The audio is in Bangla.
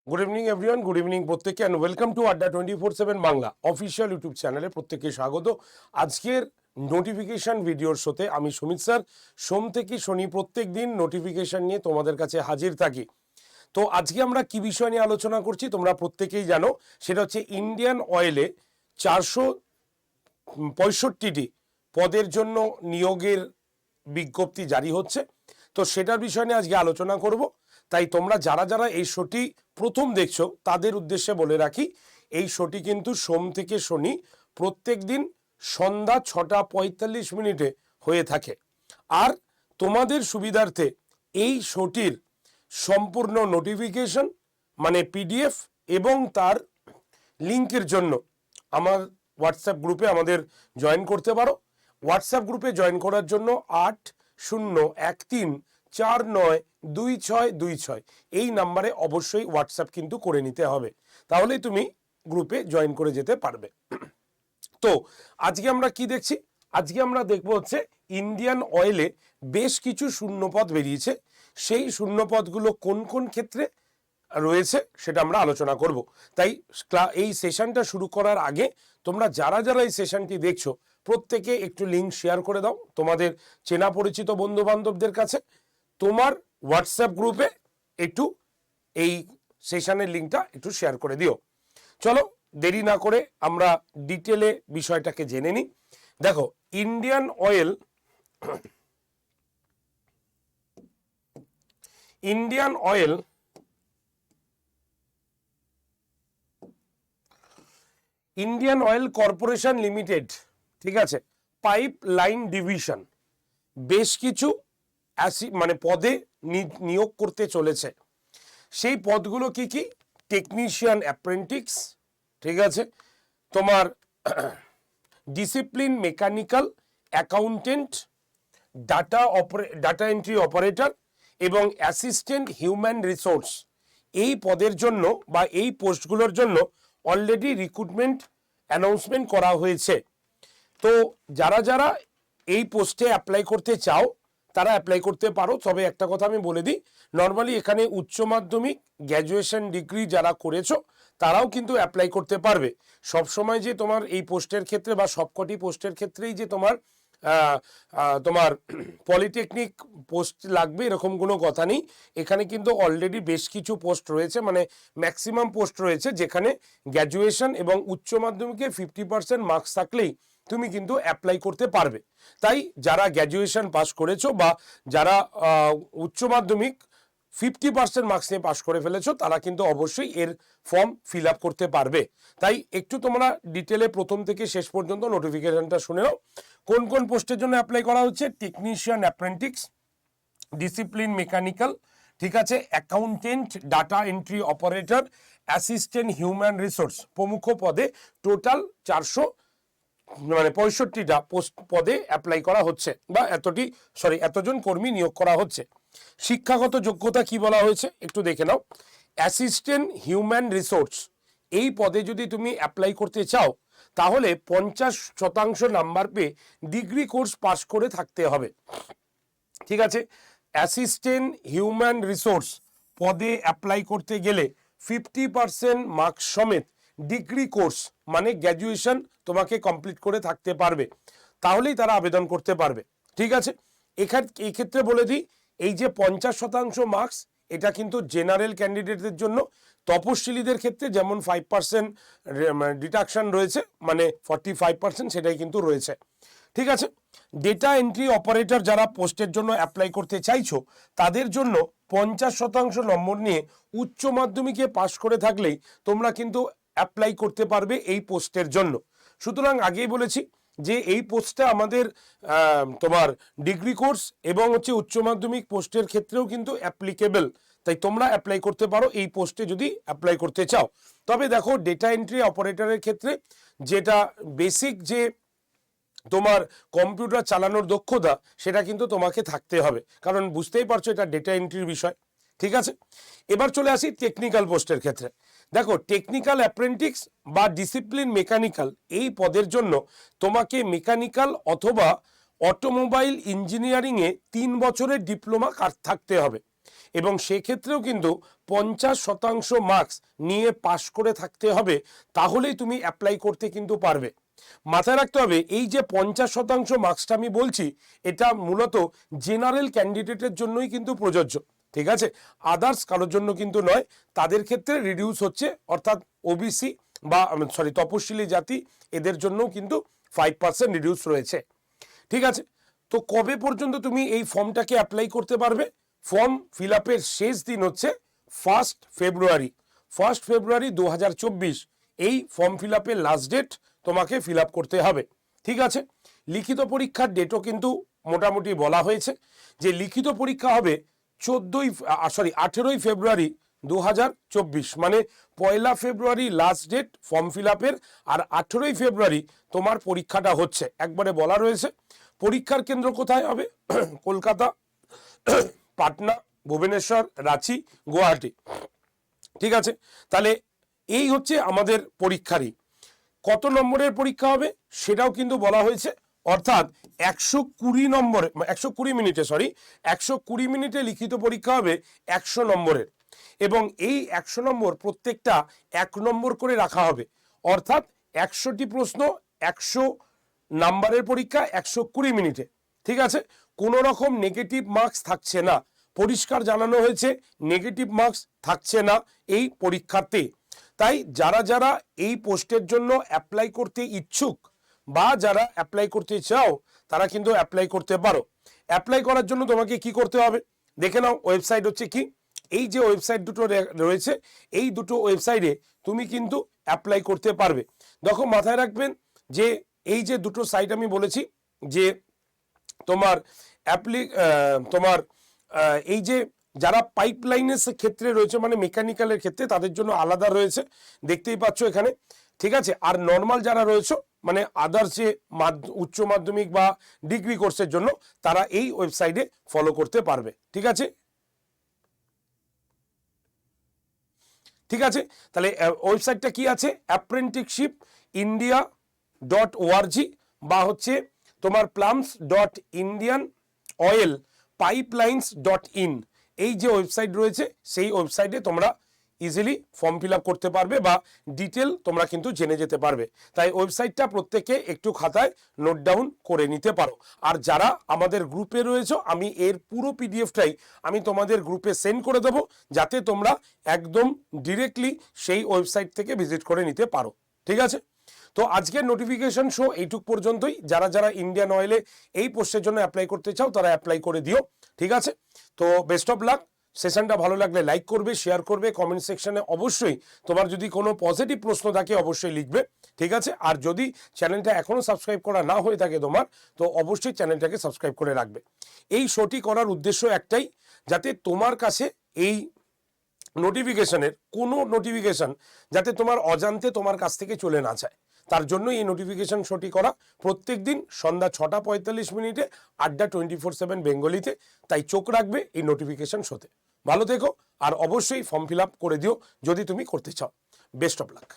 Good evening everyone, good evening প্রত্যেককে অ্যান্ড ওয়েলকাম টু আড্ডা 24/7 বাংলা অফিসিয়াল ইউটিউব চ্যানেলে প্রত্যেককে স্বাগত। আজকের নোটিফিকেশন ভিডিওর শোতে আমি সুমিত স্যার সোম থেকে শনি প্রত্যেক দিন নোটিফিকেশন নিয়ে তোমাদের কাছে হাজির থাকি। তো আজকে আমরা কি বিষয় নিয়ে আলোচনা করছি তোমরা প্রত্যেকেই জানো, সেটা হচ্ছে ইন্ডিয়ান অয়েলে 465টি পদের জন্য নিয়োগের বিজ্ঞপ্তি জারি হচ্ছে। তো সেটার বিষয় নিয়ে আজকে আলোচনা করব। তাই তোমরা যারা যারা এই শোটি প্রথম দেখছো তাদের উদ্দেশ্যে বলে রাখি, এই শোটি কিন্তু সোম থেকে শনি প্রত্যেক দিন সন্ধ্যা 6:45 হয়ে থাকে। আর তোমাদের সুবিধার্থে এই শোটির সম্পূর্ণ নোটিফিকেশন মানে পিডিএফ এবং তার লিঙ্কের জন্য আমার হোয়াটসঅ্যাপ গ্রুপে আমাদের জয়েন করতে পারো। হোয়াটসঅ্যাপ গ্রুপে জয়েন করার জন্য 8013492626 এই নাম্বারে অবশ্যই হোয়াটসঅ্যাপ কিন্তু করে নিতে হবে, তাহলে তুমি গ্রুপে জয়েন করে যেতে পারবে। তো আজকে আমরা কি দেখছি, আজকে আমরা দেখবো হচ্ছে ইন্ডিয়ান অয়েলে বেশ কিছু শূন্যপদ বেরিয়েছে, সেই শূন্যপদগুলো কোন কোন ক্ষেত্রে রয়েছে সেটা আমরা আলোচনা করব। তাই এই সেশনটা শুরু করার আগে তোমরা যারা যারা এই সেশনটি দেখছো প্রত্যেকে একটু লিঙ্ক শেয়ার করে দাও তোমাদের চেনা পরিচিত বন্ধু বান্ধবদের কাছে। তোমার হোয়াটসঅ্যাপ গ্রুপে একটু এই সেশনের লিঙ্কটা একটু শেয়ার করে দিও। চলো দেরি না করে আমরা ডিটেলে বিষয়টাকে জেনে নিই। দেখো, Indian oil Indian oil corporation limited, ঠিক আছে, পাইপ লাইন ডিভিশন বেশ কিছু মানে পদে নিয়োগ করতে চলেছে। সেই পদগুলো কি কি? টেকনিশিয়ান অ্যাপ্রেন্টিস, ঠিক আছে, তোমার discipline mechanical accountant, data entry operator এবং অ্যাসিস্ট্যান্ট হিউম্যান রিসোর্স। এই পদের জন্য বা এই পোস্টগুলোর জন্য অলরেডি রিক্রুটমেন্ট অ্যানাউন্সমেন্ট করা হয়েছে। তো যারা যারা এই পোস্টে অ্যাপ্লাই করতে চাও তারা অ্যাপ্লাই করতে পারো। তবে একটা কথা আমি বলে দিই, নর্মালি এখানে উচ্চ মাধ্যমিক গ্র্যাজুয়েশন ডিগ্রি যারা করেছো তারাও কিন্তু অ্যাপ্লাই করতে পারবে। সবসময় যে তোমার এই পোস্টের ক্ষেত্রে বা সবকটি পোস্টের ক্ষেত্রেই যে তোমার পলিটেকনিক পোস্ট লাগবে এরকম কোনো কথা নেই। এখানে কিন্তু অলরেডি বেশ কিছু পোস্ট রয়েছে, মানে ম্যাক্সিমাম পোস্ট রয়েছে যেখানে গ্র্যাজুয়েশন এবং উচ্চ মাধ্যমিকে 50% মার্কস থাকলেই তুমি কিন্তু অ্যাপ্লাই করতে পারবে। তাই যারা গ্র্যাজুয়েশন পাস করেছো বা যারা উচ্চ মাধ্যমিক 50% মার্কস নিয়ে পাস করে ফেলেছো তারা কিন্তু অবশ্যই এর ফর্ম ফিল আপ করতে পারবে। তাই একটু তোমরা ডিটেলে প্রথম থেকে শেষ পর্যন্ত নোটিফিকেশনটা শুনে নাও। কোন কোন পোস্টের জন্য অ্যাপ্লাই করা হচ্ছে? টেকনিশিয়ান অ্যাপ্রেন্টিস, ডিসিপ্লিন মেকানিক্যাল, ঠিক আছে, accountant, data entry operator, assistant human resource প্রমুখ পদে টোটাল 465টা পোস্ট পদে অ্যাপ্লাই করা হচ্ছে বা এতজন কর্মী নিয়োগ করা হচ্ছে। শিক্ষাগত যোগ্যতা কি বলা হয়েছে একটু দেখে নাও। অ্যাসিস্ট্যান্ট হিউম্যান রিসোর্স এই পদে যদি তুমি অ্যাপ্লাই করতে চাও তাহলে 50% নাম্বার পেয়ে ডিগ্রি কোর্স পাস করে থাকতে হবে, ঠিক আছে। অ্যাসিস্ট্যান্ট হিউম্যান রিসোর্স পদে অ্যাপ্লাই করতে গেলে 50% মার্কস সমেত ডিগ্রি কোর্স মানে গ্র্যাজুয়েশন তোমাকে কমপ্লিট করে থাকতে পারবে, তাহলেই তারা আবেদন করতে পারবে, ঠিক আছে। এই ক্ষেত্রে বলে দিই, এই যে 50% মার্কস এটা কিন্তু জেনারেল ক্যান্ডিডেটদের জন্য। তপশিলীদের ক্ষেত্রে যেমন 5% ডিডাকশন রয়েছে, মানে 45% সেটাই কিন্তু রয়েছে, ঠিক আছে। ডেটা এন্ট্রি অপারেটর যারা পোস্টের জন্য অ্যাপ্লাই করতে চাইছো তাদের জন্য 50% নম্বর নিয়ে উচ্চ মাধ্যমিকে পাশ করে থাকলেই তোমরা কিন্তু অ্যাপ্লাই করতে পারবে এই পোস্টের জন্য। সুতরাং আগেই বলেছি যে এই পোস্টটা আমাদের তোমার ডিগ্রি কোর্স এবং হচ্ছে উচ্চ মাধ্যমিক পোস্টের ক্ষেত্রেও কিন্তু অ্যাপ্লিকেবল। তাই তোমরা অ্যাপ্লাই করতে পারো এই পোস্টে যদি অ্যাপ্লাই করতে চাও। তবে দেখো, ডেটা এন্ট্রি অপারেটরের ক্ষেত্রে যেটা বেসিক যে তোমার কম্পিউটার চালানোর দক্ষতা সেটা কিন্তু তোমাকে থাকতে হবে, কারণ বুঝতেই পারছো এটা ডেটা এন্ট্রির বিষয়, ঠিক আছে। এবার চলে আসি টেকনিক্যাল পোস্টের ক্ষেত্রে। দেখো, টেকনিক্যাল অ্যাপ্রেন্টিস বা ডিসিপ্লিন মেকানিক্যাল এই পদের জন্য তোমাকে মেকানিক্যাল অথবা অটোমোবাইল ইঞ্জিনিয়ারিংয়ে 3 বছরের ডিপ্লোমা থাকতে হবে। এবং সেক্ষেত্রেও কিন্তু 50% মার্কস নিয়ে পাশ করে থাকতে হবে, তাহলেই তুমি অ্যাপ্লাই করতে কিন্তু পারবে। মাথায় রাখতে হবে এই যে 50% মার্কসটা আমি বলছি, এটা মূলত জেনারেল ক্যান্ডিডেটের জন্যই কিন্তু প্রযোজ্য, ঠিক আছে, আদার্স কারোর জন্য কিন্তু নয়। তাদের ক্ষেত্রে রিডিউস হচ্ছে, অর্থাৎ ওবিসি বা তপশিলি জাতি, এদের জন্যও কিন্তু 5% রিডিউস রয়েছে, ঠিক আছে। তো কবে পর্যন্ত তুমি এই ফর্মটাকে অ্যাপ্লাই করতে পারবে? ফর্ম ফিল আপের শেষ দিন হচ্ছে 1 ফেব্রুয়ারি। 1 ফেব্রুয়ারি 2024 এই ফর্ম ফিল আপের লাস্ট ডেট তোমাকে ফিল আপ করতে হবে, ঠিক আছে। লিখিত পরীক্ষার ডেটও কিন্তু মোটামুটি বলা হয়েছে যে লিখিত পরীক্ষা হবে 18ই ফেব্রুয়ারি 2024, মানে 1 ফেব্রুয়ারি লাস্ট ডেট ফর্ম ফিল আপের, আর 18ই ফেব্রুয়ারি তোমার পরীক্ষাটা হচ্ছে, একবারে বলা রয়েছে। পরীক্ষার কেন্দ্র কোথায় হবে? কলকাতা, পাটনা, ভুবনেশ্বর, রাঁচি, গুয়াহাটি, ঠিক আছে। তাহলে এই হচ্ছে আমাদের পরীক্ষারই। কত নম্বরের পরীক্ষা হবে সেটাও কিন্তু বলা হয়েছে, অর্থাৎ 120 মিনিটে লিখিত পরীক্ষা হবে 100 নম্বরের, এবং এই 100 নম্বর প্রত্যেকটা 1 নম্বর করে রাখা হবে, অর্থাৎ 100টি প্রশ্ন 100 নাম্বারের পরীক্ষা 120 মিনিটে, ঠিক আছে। কোনো রকম নেগেটিভ মার্কস থাকছে না, পরিষ্কার জানানো হয়েছে নেগেটিভ মার্কস থাকছে না এই পরীক্ষাতে। তাই যারা যারা এই পোস্টের জন্য অ্যাপ্লাই করতে ইচ্ছুক বা যারা অ্যাপ্লাই করতে চাও, তারা কিন্তু অ্যাপ্লাই করতে পারো। অ্যাপ্লাই করার জন্য তোমাকে কি করতে হবে দেখে নাও। ওয়েবসাইট হচ্ছে কি, এই যে ওয়েবসাইট দুটো রয়েছে, এই দুটো ওয়েবসাইটে তুমি কিন্তু অ্যাপ্লাই করতে পারবে। দেখো, মাথায় রাখবেন যে এই যে দুটো সাইট আমি বলেছি, যে তোমার এই যে যারা পাইপলাইনের ক্ষেত্রে রয়েছে, মানে মেকানিক্যালের ক্ষেত্রে, তাদের জন্য আলাদা রয়েছে, দেখতেই পাচ্ছ এখানে, ঠিক আছে। আর নর্মাল যারা রয়েছে, মানে আদার্স যে উচ্চ মাধ্যমিক বা ডিগ্রি কোর্সের জন্য, তারা এই ওয়েবসাইটে ফলো করতে পারবে, ঠিক আছে, ঠিক আছে। তাহলে ওয়েবসাইটটা কি আছে? apprenticeshipiindia.org বা হচ্ছে তোমার plums.indianoilpipelines.in, এই যে ওয়েবসাইট রয়েছে, সেই ওয়েবসাইটে তোমরা ইজিলি ফর্ম ফিল আপ করতে পারবে বা ডিটেল তোমরা কিন্তু জেনে যেতে পারবে। তাই ওয়েবসাইটটা প্রত্যেকে একটু খাতায় নোট ডাউন করে নিতে পারো। আর যারা আমাদের গ্রুপে রয়েছে, আমি এর পুরো পিডিএফটাই আমি তোমাদের গ্রুপে সেন্ড করে দেবো, যাতে তোমরা একদম ডিরেক্টলি সেই ওয়েবসাইট থেকে ভিজিট করে নিতে পারো, ঠিক আছে। তো আজকের নোটিফিকেশন শো এইটুক পর্যন্তই। যারা যারা ইন্ডিয়ান অয়েলে এই পোস্টের জন্য অ্যাপ্লাই করতে চাও, তারা অ্যাপ্লাই করে দিও, ঠিক আছে। তো বেস্ট অফ লাক। সেশনটা ভালো লাগলে লাইক করবে, শেয়ার করবে, কমেন্ট সেকশনে অবশ্যই তোমার যদি কোনো পজিটিভ প্রশ্ন থাকে অবশ্যই লিখবে, ঠিক আছে। আর যদি চ্যানেলটা এখনো সাবস্ক্রাইব করা না হয়ে থাকে তোমার, তো অবশ্যই চ্যানেলটাকে সাবস্ক্রাইব করে রাখবে। এই শোটি করার উদ্দেশ্য একটাই, যাতে তোমার কাছে এই নোটিফিকেশনের কোনো নোটিফিকেশন যাতে তোমার অজান্তে তোমার কাছ থেকে চলে না যায়, তার জন্য এই নোটিফিকেশন শোটি করা। প্রত্যেক দিন সন্ধ্যা 6:45 আড্ডা 24/7 বেঙ্গলিতে। তাই চোখ রাখবে এই নোটিফিকেশন শোতে। ভালো থেকো, আর অবশ্যই ফর্ম ফিল আপ করে দিও যদি তুমি করতে চাও। Best of luck.